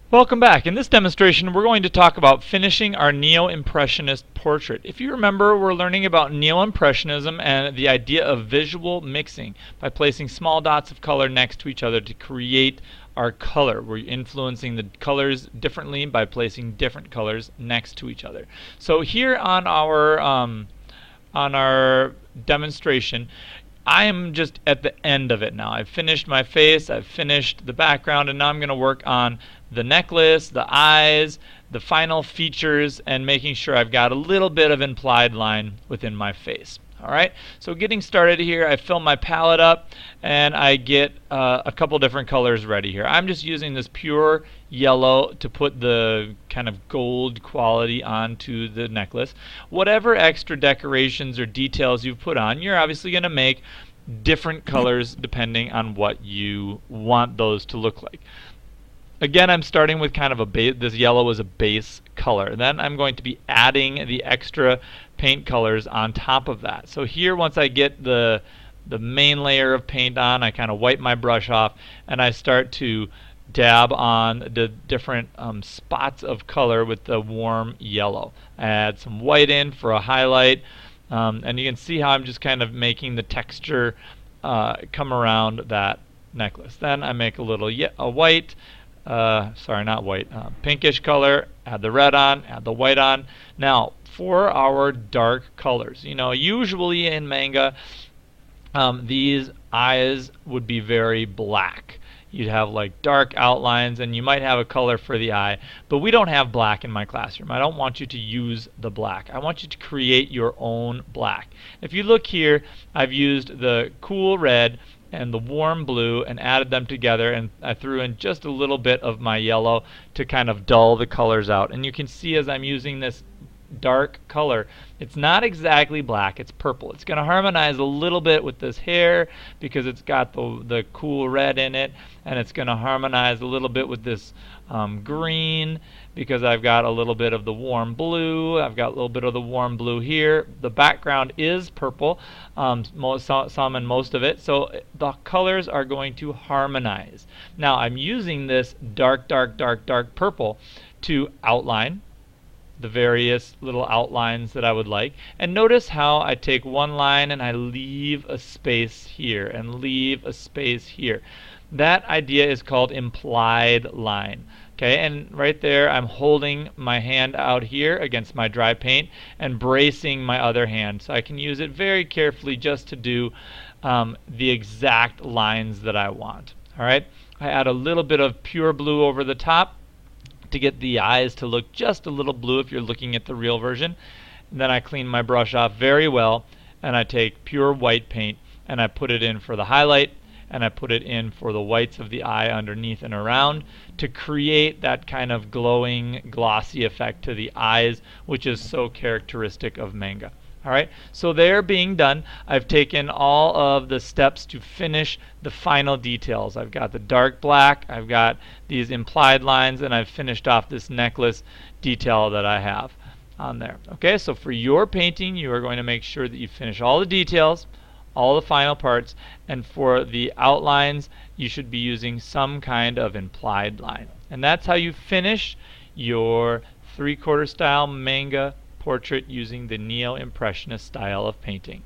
Welcome back. In this demonstration, we're going to talk about finishing our Neo-impressionist portrait. If you remember, we're learning about Neo-impressionism and the idea of visual mixing by placing small dots of color next to each other to create our color. We're influencing the colors differently by placing different colors next to each other. So here on our demonstration, I am just at the end of it now. I've finished my face, I've finished the background, and now I'm going to work on the necklace, the eyes, the final features, and making sure I've got a little bit of implied line within my face. Alright, so getting started here, I fill my palette up and I get a couple different colors ready here. I'm just using this pure yellow to put the kind of gold quality onto the necklace. Whatever extra decorations or details you've put on, you're obviously going to make different colors depending on what you want those to look like. Again, I'm starting with kind of a base. This yellow is a base color. Then I'm going to be adding the extra paint colors on top of that. So here, once I get the main layer of paint on, I kind of wipe my brush off and I start to dab on the different spots of color with the warm yellow. I add some white in for a highlight, and you can see how I'm just kind of making the texture come around that necklace. Then I make a little white. Sorry, not white, pinkish color, add the red on, add the white on. Now, for our dark colors, usually in manga, these eyes would be very black. You'd have like dark outlines and you might have a color for the eye, but we don't have black in my classroom. I don't want you to use the black. I want you to create your own black. If you look here, I've used the cool red and the warm blue and added them together, and I threw in just a little bit of my yellow to kind of dull the colors out. And you can see as I'm using this dark color, it's not exactly black, it's purple. It's going to harmonize a little bit with this hair because it's got the cool red in it, and it's going to harmonize a little bit with this green because I've got a little bit of the warm blue. I've got a little bit of the warm blue here. The background is purple, some and most of it, so the colors are going to harmonize. Now I'm using this dark purple to outline the various little outlines that I would like. And notice how I take one line and I leave a space here and leave a space here. That idea is called implied line. Okay, and right there I'm holding my hand out here against my dry paint and bracing my other hand, so I can use it very carefully just to do the exact lines that I want. Alright, I add a little bit of pure blue over the top to get the eyes to look just a little blue if you're looking at the real version. And then I clean my brush off very well and I take pure white paint and I put it in for the highlight and I put it in for the whites of the eye underneath and around to create that kind of glowing, glossy effect to the eyes, which is so characteristic of manga. Alright, so they're being done. I've taken all of the steps to finish the final details. I've got the dark black, I've got these implied lines, and I've finished off this necklace detail that I have on there. Okay, so for your painting, you are going to make sure that you finish all the details, all the final parts, and for the outlines, you should be using some kind of implied line. And that's how you finish your three-quarter style manga portrait using the Neo-impressionist style of painting.